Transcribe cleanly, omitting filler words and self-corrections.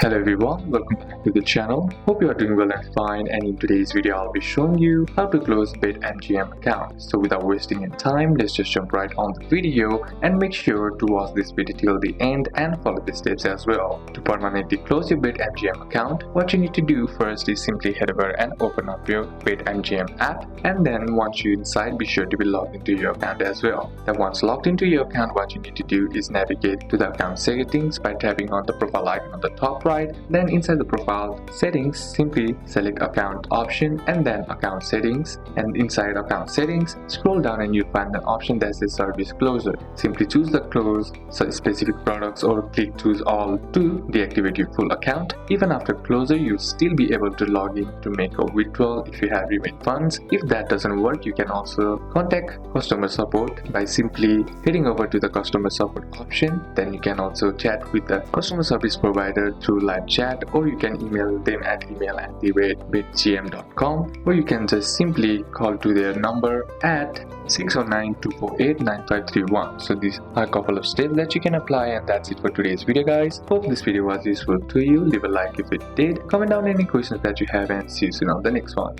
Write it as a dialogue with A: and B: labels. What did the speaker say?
A: Hello everyone, welcome back to the channel. Hope you are doing well and fine, and in today's video I'll be showing you how to close BetMGM account. So without wasting any time, let's just jump right on the video and make sure to watch this video till the end and follow the steps as well. To permanently close your BetMGM account, what you need to do first is simply head over and open up your BetMGM app, and then once you're inside, be sure to be logged into your account as well. Then once logged into your account, what you need to do is navigate to the account settings by tapping on the profile icon on the top right. Then inside the profile settings, simply select account option and then account settings, and inside account settings scroll down and you'll find an option that says service closure. Simply choose the close specific products or click choose all to deactivate your full account. Even after closure, you'll still be able to log in to make a withdrawal if you have remained funds. If that doesn't work, you can also contact customer support by simply heading over to the customer support option. Then you can also chat with the customer service provider through live chat, or you can email them at email@betgm.com, or you can just simply call to their number at 609-248-9531. So these are a couple of steps that you can apply, and that's it for today's video, guys. Hope this video was useful to you. Leave a like if it did, comment down any questions that you have, and see you soon on the next one.